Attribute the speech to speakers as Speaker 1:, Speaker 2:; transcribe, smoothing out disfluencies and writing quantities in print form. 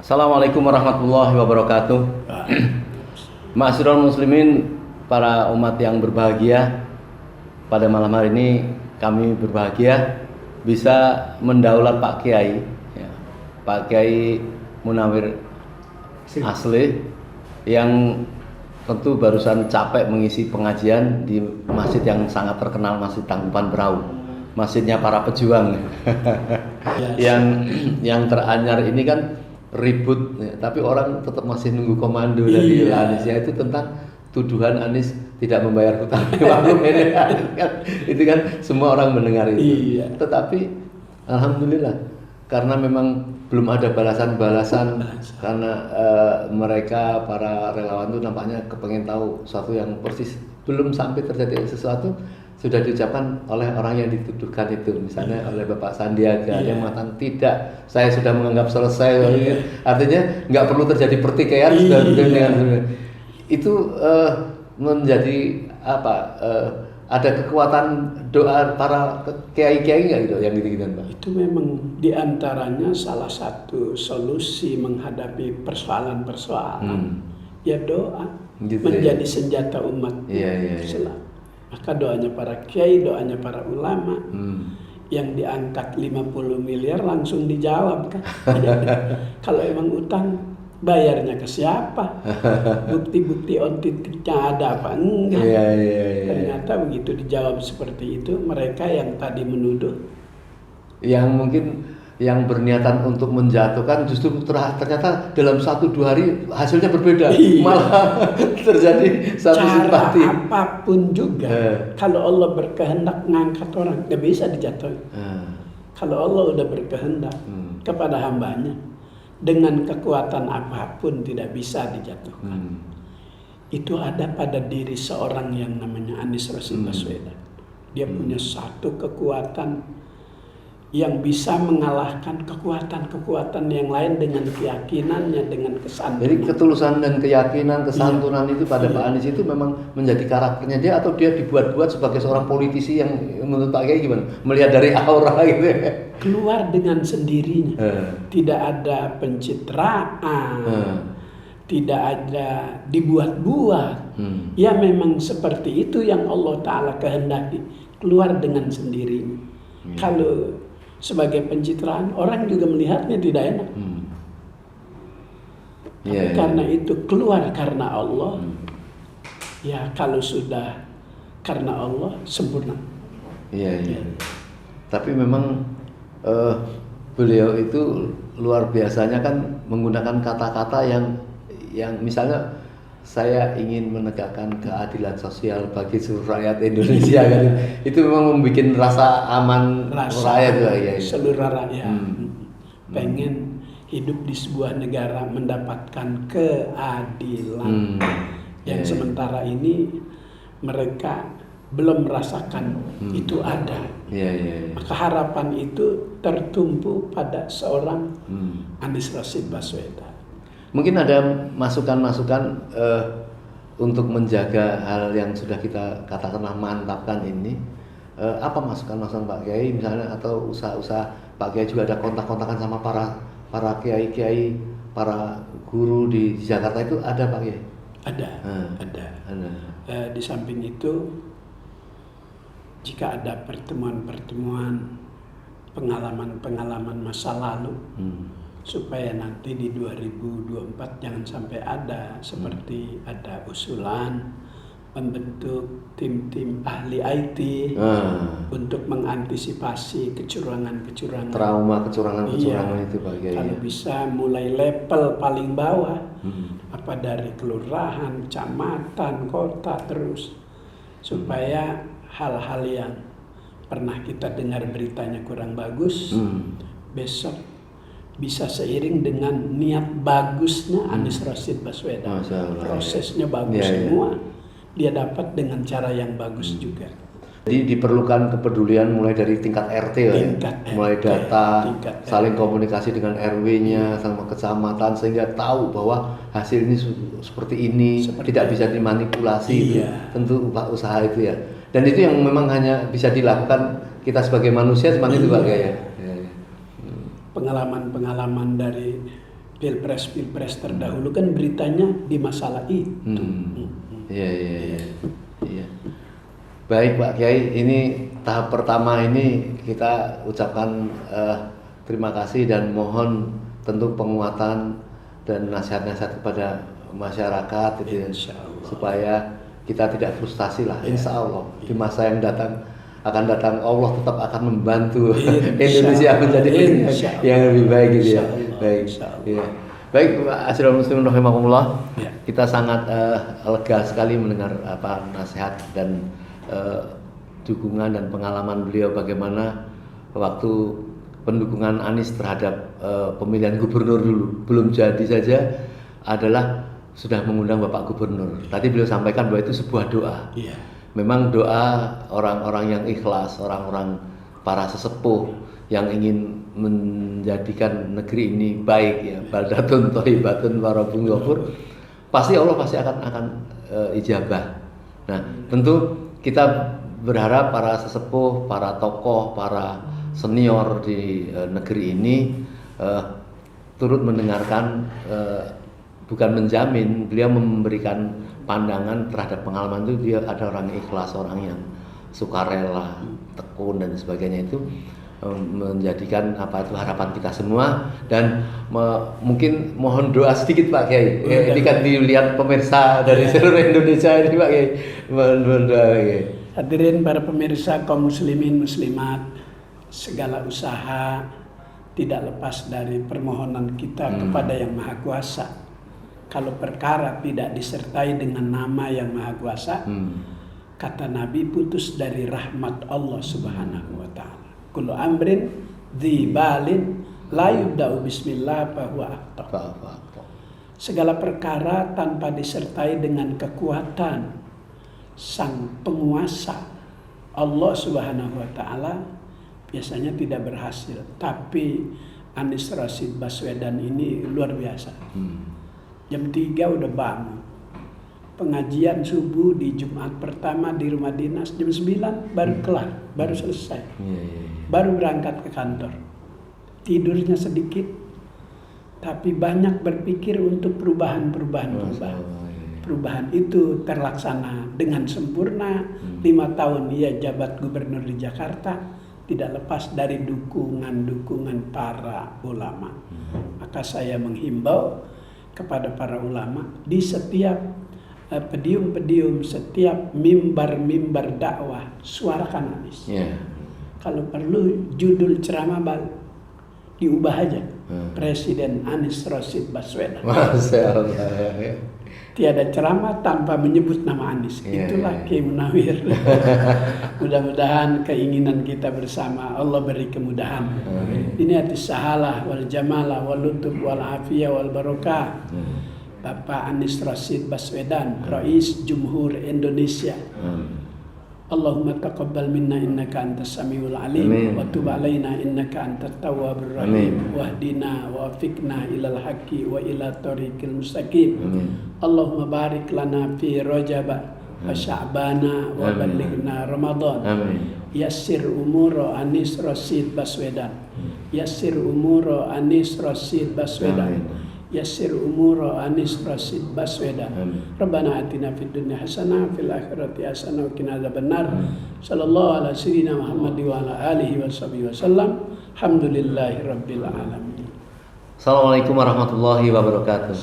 Speaker 1: Assalamualaikum warahmatullahi wabarakatuh. Ma'asyiral muslimin, para umat yang berbahagia, pada malam hari ini kami berbahagia bisa mendaulat Pak Kiai, ya, Pak Kiai Munawir Asli, yang tentu barusan capek mengisi pengajian di masjid yang sangat terkenal, Masjid Tangkuban Perahu, masjidnya para pejuang. yang teranyar ini kan ribut, ya, tapi orang tetap masih nunggu komando dari Anies, ya, itu tentang tuduhan Anies tidak membayar hutang. Itu kan semua orang mendengar itu. Tetapi alhamdulillah, karena memang belum ada balasan-balasan, karena mereka para relawan itu nampaknya kepengen tahu sesuatu yang persis, belum sampai terjadi sesuatu sudah diucapkan oleh orang yang dituduhkan itu, misalnya oleh Bapak Sandiaga, yang mengatakan tidak, saya sudah menganggap selesai. Artinya nggak perlu terjadi pertikaian, itu menjadi apa? Ada kekuatan doa para kiai-kiai nggak gitu, yang gitu-gitu, Pak?
Speaker 2: Itu memang diantaranya salah satu solusi menghadapi persoalan-persoalan, ya doa gitu, menjadi senjata umat Islam. Maka doanya para kiai, doanya para ulama, yang diangkat 50 miliar langsung dijawab kan. Kalau emang utang, bayarnya ke siapa? Bukti-bukti on titiknya ada apa enggak? Ternyata begitu dijawab seperti itu, mereka yang tadi menuduh,
Speaker 1: yang mungkin yang berniatan untuk menjatuhkan, justru ternyata dalam 1-2 hari hasilnya berbeda. Malah terjadi satu simpati.
Speaker 2: Apapun juga, kalau Allah berkehendak ngangkat orang, nggak bisa dijatuhin. Kalau Allah udah berkehendak kepada hambanya, dengan kekuatan apapun tidak bisa dijatuhkan. Itu ada pada diri seorang yang namanya Anies Rashid Baswedan. Dia punya satu kekuatan yang bisa mengalahkan kekuatan-kekuatan yang lain dengan keyakinannya, dengan kesantunan.
Speaker 1: Jadi ketulusan dan keyakinan, kesantunan itu pada Pak Anies itu memang menjadi karakternya dia, atau dia dibuat-buat sebagai seorang politisi yang menurut Pak Kiai gimana? Melihat dari aura gitu ya?
Speaker 2: Keluar dengan sendirinya. Tidak ada pencitraan. Tidak ada dibuat-buat. Ya memang seperti itu yang Allah Ta'ala kehendaki. Keluar dengan sendirinya. Kalau sebagai pencitraan, orang juga melihatnya tidak enak. Tapi karena itu keluar karena Allah, ya kalau sudah karena Allah sempurna.
Speaker 1: Tapi memang beliau itu luar biasanya kan menggunakan kata-kata yang misalnya, saya ingin menegakkan keadilan sosial bagi seluruh rakyat Indonesia kan. Itu memang membuat rasa aman rakyat ya.
Speaker 2: Seluruh rakyat pengen hidup di sebuah negara mendapatkan keadilan. Yang sementara ini mereka belum merasakan itu ada. Maka harapan itu tertumpu pada seorang Anies Rashid Baswedan.
Speaker 1: Mungkin ada masukan-masukan untuk menjaga hal yang sudah kita katakanlah mantapkan ini. Apa masukan-masukan Pak Kiai misalnya, atau usaha-usaha Pak Kiai juga ada kontak-kontakan sama para kiai-kiai, para guru di Jakarta itu ada Pak Kiai?
Speaker 2: Ada. Di samping itu, jika ada pertemuan-pertemuan, pengalaman-pengalaman masa lalu, supaya nanti di 2024 jangan sampai ada seperti ada usulan membentuk tim-tim ahli IT untuk mengantisipasi kecurangan-kecurangan,
Speaker 1: trauma kecurangan-kecurangan itu Pak Kiai.
Speaker 2: Kalau bisa mulai level paling bawah, apa dari kelurahan, kecamatan, kota, terus supaya hal-hal yang pernah kita dengar beritanya kurang bagus, besok bisa seiring dengan niat bagusnya Anies Rashid Baswedan. Prosesnya bagus semua, dia dapat dengan cara yang bagus juga.
Speaker 1: Jadi diperlukan kepedulian mulai dari tingkat RT mulai data, saling komunikasi dengan RW-nya sama kecamatan, sehingga tahu bahwa hasil ini seperti ini, tidak bisa dimanipulasi. Tentu usaha itu ya. Dan itu yang memang hanya bisa dilakukan kita sebagai manusia, seperti itu Pak ya.
Speaker 2: Pengalaman-pengalaman dari pilpres terdahulu kan beritanya di masalah itu.
Speaker 1: Iya. Baik Pak Kiai, ini tahap pertama ini kita ucapkan terima kasih dan mohon tentu penguatan dan nasihat-nasihat kepada masyarakat gitu ya, supaya kita tidak frustasi lah. Insya Allah di masa yang akan datang Allah tetap akan membantu Indonesia menjadi yang lebih baik gitu ya. Baik. Ya. Baik Pak Asyrul Muslimin rahimahumullah. Kita sangat lega sekali mendengar nasihat dan dukungan dan pengalaman beliau bagaimana waktu pendukungan Anies terhadap pemilihan gubernur dulu belum jadi saja adalah sudah mengundang Bapak Gubernur. Tadi beliau sampaikan bahwa itu sebuah doa. Memang doa orang-orang yang ikhlas, orang-orang para sesepuh yang ingin menjadikan negeri ini baik ya, baldatun thayyibatun wa rabbun ghafur, pasti Allah pasti akan ijabah. Nah, tentu kita berharap para sesepuh, para tokoh, para senior di negeri ini turut mendengarkan, bukan menjamin, beliau memberikan pandangan terhadap pengalaman itu. Dia ada orang yang ikhlas, orang yang sukarela, tekun dan sebagainya, itu menjadikan harapan kita semua. Dan mungkin mohon doa sedikit Pak Kiai. Ini kan dilihat pemirsa dari seluruh Indonesia ini Pak Kiai. Mohon doa Pak Kiai.
Speaker 2: Hadirin para pemirsa kaum muslimin muslimat, segala usaha tidak lepas dari permohonan kita kepada Yang Maha Kuasa. Kalau perkara tidak disertai dengan nama Yang Maha Kuasa, kata Nabi, putus dari rahmat Allah Subhanahu wa taala. Kullu amrin dzibalin la yubda'u bismillah fahuwa akhtar. Segala perkara tanpa disertai dengan kekuatan Sang Penguasa Allah Subhanahu wa taala biasanya tidak berhasil. Tapi Anies Rashid Baswedan ini luar biasa. Jam 3 udah bangun. Pengajian subuh di Jumat pertama di rumah dinas, jam 9 baru kelar, baru selesai. Baru berangkat ke kantor. Tidurnya sedikit, tapi banyak berpikir untuk perubahan-perubahan. Perubahan itu terlaksana dengan sempurna. 5 tahun ia jabat gubernur di Jakarta, tidak lepas dari dukungan para ulama. Maka saya menghimbau kepada para ulama di setiap pedium-pedium, setiap mimbar-mimbar dakwah, suarakan Anies. Kalau perlu judul ceramah diubah aja, Presiden Anies Rashid Baswedan.
Speaker 1: Masya Allah.
Speaker 2: Tiada ceramah tanpa menyebut nama Anies. Itulah Kiai Munawir. Mudah-mudahan keinginan kita bersama Allah beri kemudahan. Ini atis sahalah wal jamalah wal lutuf wal afiyah wal barokah. Bapak Anies Rashid Baswedan, Rais Jumhur Indonesia. Allahumma taqabbal minna innaka antas samiul alim wa tub alaina innaka antat tawwabur rahim wahdina wa afiqna ilal haqqi wa ila tariqil mustaqim. Allahumma barik lana fi Rajab wa Sya'bana wa ballighna Ramadan. Yassir umuro Anies Rashid Baswedan. Yassir umuro Anies Rashid Baswedan. Yassir umuro Anies Rashid Baswedan. Rabbana atina fid dunya hasanah fil akhirati hasanah wa qina adzabannar. Sallallahu ala sayyidina Muhammad wa ala alihi washabihi wasallam. Alhamdulillahirabbil alamin.
Speaker 1: Assalamualaikum warahmatullahi wabarakatuh.